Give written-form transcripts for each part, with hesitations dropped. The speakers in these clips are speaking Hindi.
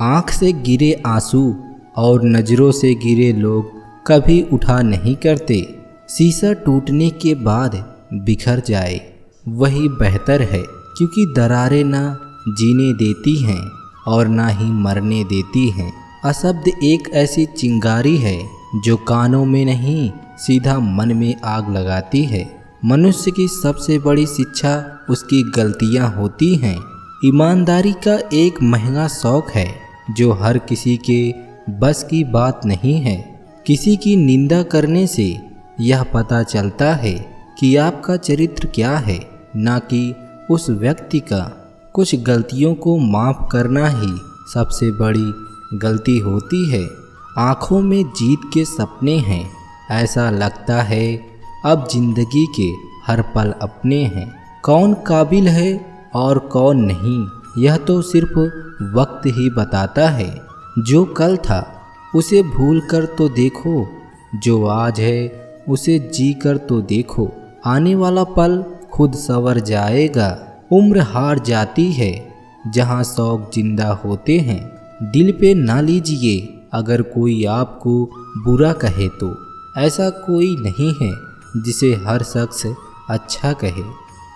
आँख से गिरे आंसू और नज़रों से गिरे लोग कभी उठा नहीं करते। शीशा टूटने के बाद बिखर जाए वही बेहतर है, क्योंकि दरारें ना जीने देती हैं और ना ही मरने देती हैं। अशब्द एक ऐसी चिंगारी है जो कानों में नहीं सीधा मन में आग लगाती है। मनुष्य की सबसे बड़ी शिक्षा उसकी गलतियां होती हैं। ईमानदारी का एक महंगा शौक है जो हर किसी के बस की बात नहीं है। किसी की निंदा करने से यह पता चलता है कि आपका चरित्र क्या है, ना कि उस व्यक्ति का। कुछ गलतियों को माफ़ करना ही सबसे बड़ी गलती होती है। आँखों में जीत के सपने हैं, ऐसा लगता है अब जिंदगी के हर पल अपने हैं। कौन काबिल है और कौन नहीं, यह तो सिर्फ वक्त ही बताता है। जो कल था उसे भूल कर तो देखो, जो आज है उसे जी कर तो देखो। आने वाला पल खुद संवर जाएगा। उम्र हार जाती है जहाँ शौक जिंदा होते हैं। दिल पे ना लीजिए अगर कोई आपको बुरा कहे तो। ऐसा कोई नहीं है जिसे हर शख्स अच्छा कहे।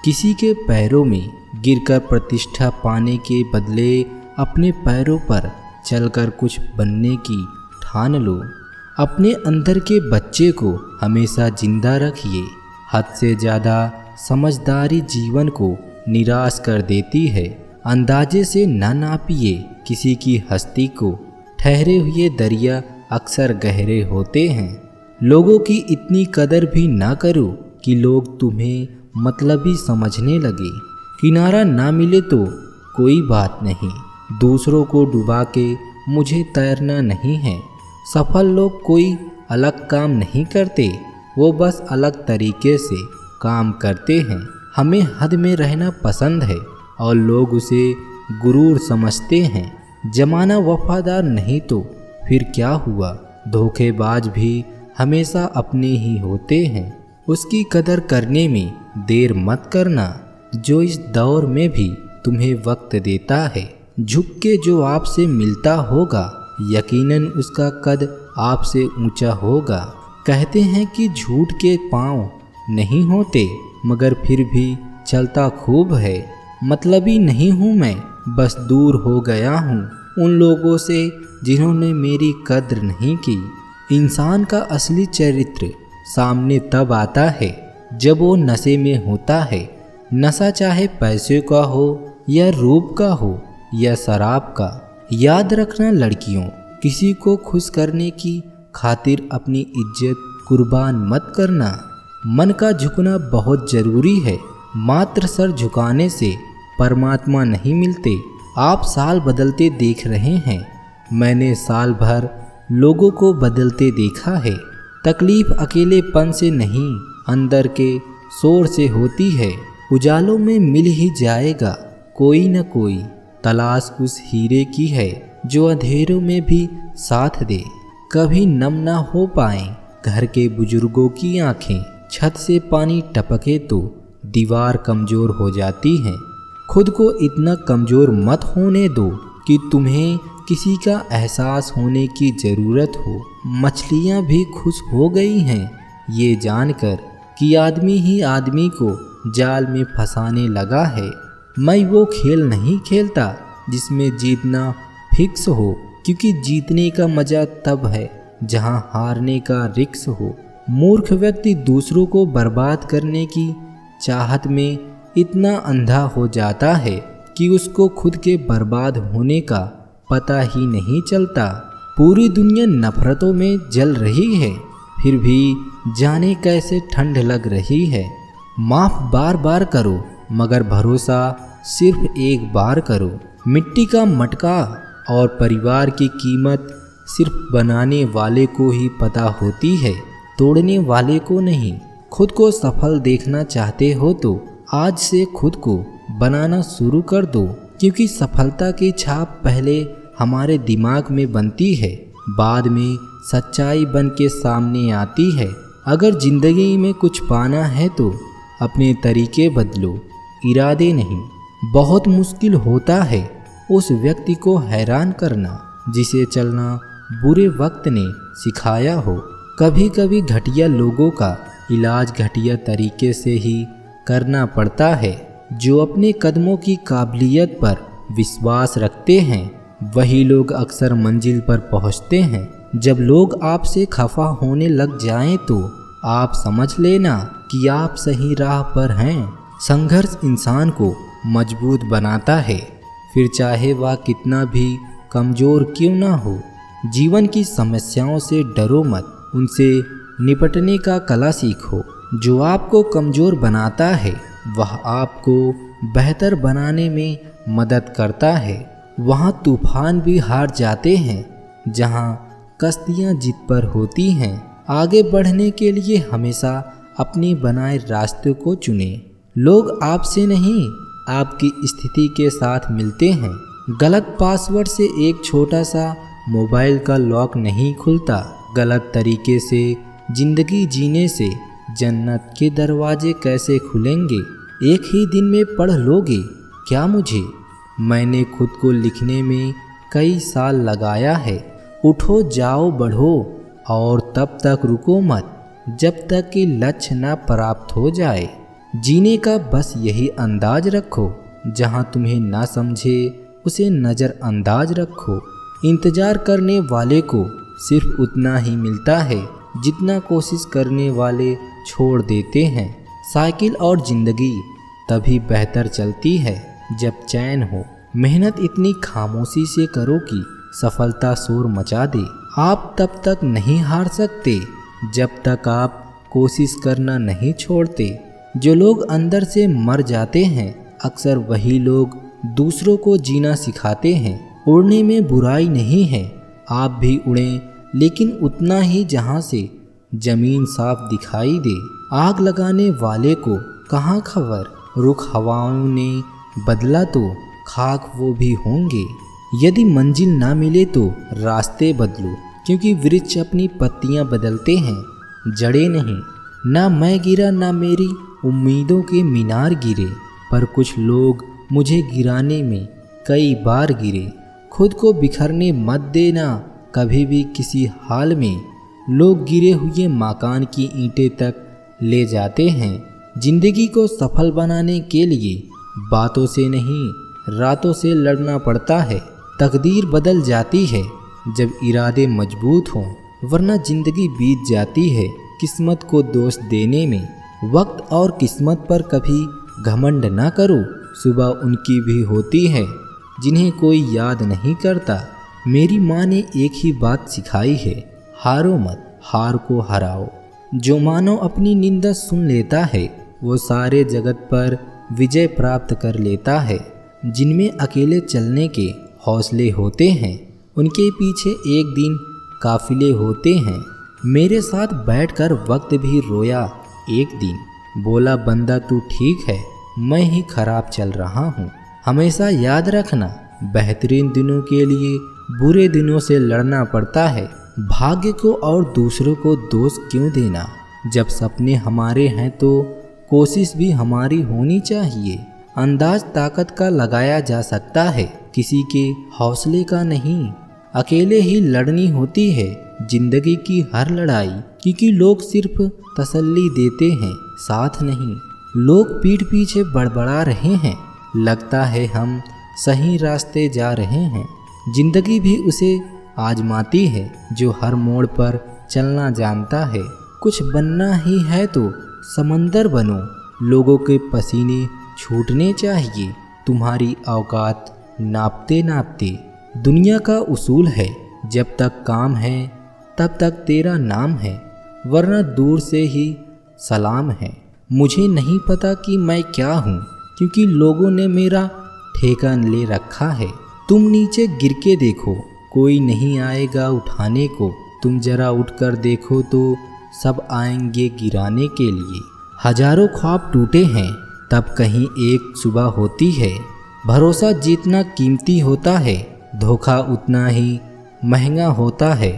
किसी के पैरों में गिरकर प्रतिष्ठा पाने के बदले अपने पैरों पर चलकर कुछ बनने की ठान लो। अपने अंदर के बच्चे को हमेशा जिंदा रखिए। हद से ज़्यादा समझदारी जीवन को निराश कर देती है। अंदाजे से न नापिए किसी की हस्ती को। ठहरे हुए दरिया अक्सर गहरे होते हैं। लोगों की इतनी कदर भी ना करो कि लोग तुम्हें मतलबी समझने लगे। किनारा ना मिले तो कोई बात नहीं, दूसरों को डुबा के मुझे तैरना नहीं है। सफल लोग कोई अलग काम नहीं करते, वो बस अलग तरीके से काम करते हैं। हमें हद में रहना पसंद है और लोग उसे गुरूर समझते हैं। जमाना वफादार नहीं तो फिर क्या हुआ। धोखेबाज भी हमेशा अपने ही होते हैं। उसकी कदर करने में देर मत करना जो इस दौर में भी तुम्हें वक्त देता है। झुक के जो आपसे मिलता होगा यकीनन उसका कद आपसे ऊंचा होगा। कहते हैं कि झूठ के पाँव नहीं होते, मगर फिर भी चलता खूब है। मतलबी नहीं हूँ मैं, बस दूर हो गया हूँ उन लोगों से जिन्होंने मेरी कद्र नहीं की। इंसान का असली चरित्र सामने तब आता है जब वो नशे में होता है। नशा चाहे पैसे का हो या रूप का हो या शराब का। याद रखना लड़कियों, किसी को खुश करने की खातिर अपनी इज्जत कुर्बान मत करना। मन का झुकना बहुत जरूरी है। मात्र सर झुकाने से परमात्मा नहीं मिलते। आप साल बदलते देख रहे हैं, मैंने साल भर लोगों को बदलते देखा है। तकलीफ अकेलेपन से नहीं, अंदर के शोर से होती है। उजालों में मिल ही जाएगा कोई न कोई। तलाश उस हीरे की है जो अंधेरों में भी साथ दे। कभी नम ना हो पाए घर के बुजुर्गों की आंखें। छत से पानी टपके तो दीवार कमज़ोर हो जाती है। खुद को इतना कमज़ोर मत होने दो कि तुम्हें किसी का एहसास होने की ज़रूरत हो। मछलियाँ भी खुश हो गई हैं ये जानकर कि आदमी ही आदमी को जाल में फंसाने लगा है। मैं वो खेल नहीं खेलता जिसमें जीतना फिक्स हो, क्योंकि जीतने का मज़ा तब है जहाँ हारने का रिक्स हो। मूर्ख व्यक्ति दूसरों को बर्बाद करने की चाहत में इतना अंधा हो जाता है कि उसको खुद के बर्बाद होने का पता ही नहीं चलता। पूरी दुनिया नफरतों में जल रही है, फिर भी जाने कैसे ठंड लग रही है। माफ़ बार बार करो मगर भरोसा सिर्फ एक बार करो। मिट्टी का मटका और परिवार की कीमत सिर्फ बनाने वाले को ही पता होती है, तोड़ने वाले को नहीं। खुद को सफल देखना चाहते हो तो आज से खुद को बनाना शुरू कर दो, क्योंकि सफलता की छाप पहले हमारे दिमाग में बनती है, बाद में सच्चाई बन के सामने आती है। अगर जिंदगी में कुछ पाना है तो अपने तरीके बदलो, इरादे नहीं। बहुत मुश्किल होता है उस व्यक्ति को हैरान करना जिसे चलना बुरे वक्त ने सिखाया हो। कभी कभी घटिया लोगों का इलाज घटिया तरीके से ही करना पड़ता है। जो अपने कदमों की काबिलियत पर विश्वास रखते हैं वही लोग अक्सर मंजिल पर पहुंचते हैं। जब लोग आपसे खफा होने लग जाएं तो आप समझ लेना कि आप सही राह पर हैं। संघर्ष इंसान को मजबूत बनाता है, फिर चाहे वह कितना भी कमज़ोर क्यों ना हो। जीवन की समस्याओं से डरो मत, उनसे निपटने का कला सीखो। जो आपको कमज़ोर बनाता है वह आपको बेहतर बनाने में मदद करता है। वहाँ तूफान भी हार जाते हैं जहाँ कश्तियाँ जिद पर होती हैं। आगे बढ़ने के लिए हमेशा अपने बनाए रास्ते को चुनें। लोग आपसे नहीं आपकी स्थिति के साथ मिलते हैं। गलत पासवर्ड से एक छोटा सा मोबाइल का लॉक नहीं खुलता। गलत तरीके से ज़िंदगी जीने से जन्नत के दरवाजे कैसे खुलेंगे। एक ही दिन में पढ़ लोगे क्या मुझे? मैंने खुद को लिखने में कई साल लगाया है। उठो जाओ बढ़ो और तब तक रुको मत जब तक कि लक्ष्य न प्राप्त हो जाए। जीने का बस यही अंदाज रखो, जहाँ तुम्हें ना समझे उसे नज़रअंदाज रखो। इंतज़ार करने वाले को सिर्फ उतना ही मिलता है जितना कोशिश करने वाले छोड़ देते हैं। साइकिल और ज़िंदगी तभी बेहतर चलती है जब चैन हो। मेहनत इतनी खामोशी से करो कि सफलता शोर मचा दे। आप तब तक नहीं हार सकते जब तक आप कोशिश करना नहीं छोड़ते। जो लोग अंदर से मर जाते हैं अक्सर वही लोग दूसरों को जीना सिखाते हैं। उड़ने में बुराई नहीं है, आप भी उड़ें लेकिन उतना ही जहाँ से जमीन साफ दिखाई दे। आग लगाने वाले को कहाँ खबर, रुख हवाओं ने बदला तो खाक वो भी होंगे। यदि मंजिल ना मिले तो रास्ते बदलो, क्योंकि वृक्ष अपनी पत्तियां बदलते हैं, जड़ें नहीं। ना मैं गिरा ना मेरी उम्मीदों के मीनार गिरे, पर कुछ लोग मुझे गिराने में कई बार गिरे। खुद को बिखरने मत देना कभी भी किसी हाल में। लोग गिरे हुए मकान की ईंटें तक ले जाते हैं। जिंदगी को सफल बनाने के लिए बातों से नहीं रातों से लड़ना पड़ता है। तकदीर बदल जाती है जब इरादे मजबूत हों, वरना जिंदगी बीत जाती है किस्मत को दोष देने में। वक्त और किस्मत पर कभी घमंड ना करो, सुबह उनकी भी होती है जिन्हें कोई याद नहीं करता। मेरी माँ ने एक ही बात सिखाई है, हारो मत, हार को हराओ। जो मानो अपनी निंदा सुन लेता है वो सारे जगत पर विजय प्राप्त कर लेता है। जिनमें अकेले चलने के हौसले होते हैं उनके पीछे एक दिन काफिले होते हैं। मेरे साथ बैठकर वक्त भी रोया एक दिन, बोला बंदा तू ठीक है, मैं ही खराब चल रहा हूँ। हमेशा याद रखना, बेहतरीन दिनों के लिए बुरे दिनों से लड़ना पड़ता है। भाग्य को और दूसरों को दोष क्यों देना? जब सपने हमारे हैं तो कोशिश भी हमारी होनी चाहिए। अंदाज ताकत का लगाया जा सकता है, किसी के हौसले का नहीं। अकेले ही लड़नी होती है जिंदगी की हर लड़ाई, क्योंकि लोग सिर्फ तसल्ली देते हैं, साथ नहीं। लोग पीठ पीछे बड़बड़ा रहे हैं, लगता है हम सही रास्ते जा रहे हैं। जिंदगी भी उसे आजमाती है जो हर मोड़ पर चलना जानता है। कुछ बनना ही है तो समंदर बनो, लोगों के पसीने छूटने चाहिए तुम्हारी औकात नापते नापते। दुनिया का उसूल है, जब तक काम है तब तक तेरा नाम है, वरना दूर से ही सलाम है। मुझे नहीं पता कि मैं क्या हूँ, क्योंकि लोगों ने मेरा ठेका ले रखा है। तुम नीचे गिर के देखो, कोई नहीं आएगा उठाने को। तुम जरा उठकर देखो तो सब आएंगे गिराने के लिए। हजारों ख्वाब टूटे हैं तब कहीं एक सुबह होती है। भरोसा जितना कीमती होता है धोखा उतना ही महंगा होता है।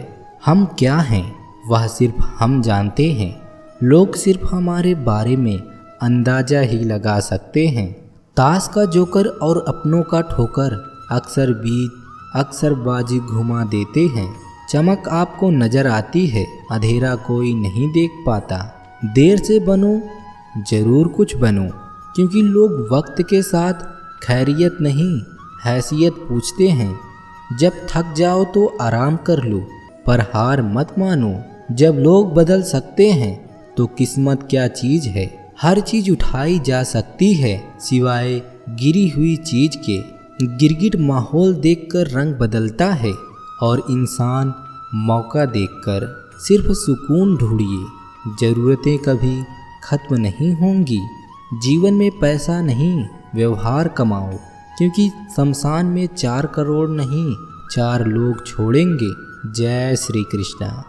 हम क्या हैं वह सिर्फ हम जानते हैं, लोग सिर्फ हमारे बारे में अंदाजा ही लगा सकते हैं। ताश का जोकर और अपनों का ठोकर अक्सर बीत अक्सर बाजी घुमा देते हैं। चमक आपको नजर आती है, अंधेरा कोई नहीं देख पाता। देर से बनो, जरूर कुछ बनो, क्योंकि लोग वक्त के साथ खैरियत नहीं हैसियत पूछते हैं। जब थक जाओ तो आराम कर लो, पर हार मत मानो। जब लोग बदल सकते हैं तो किस्मत क्या चीज़ है। हर चीज़ उठाई जा सकती है सिवाय गिरी हुई चीज़ के। गिरगिट माहौल देखकर रंग बदलता है और इंसान मौका देखकर सिर्फ सुकून ढूंढिए। ज़रूरतें कभी ख़त्म नहीं होंगी। जीवन में पैसा नहीं, व्यवहार कमाओ, क्योंकि शमशान में 4 करोड़ नहीं 4 लोग छोड़ेंगे। जय श्री कृष्णा।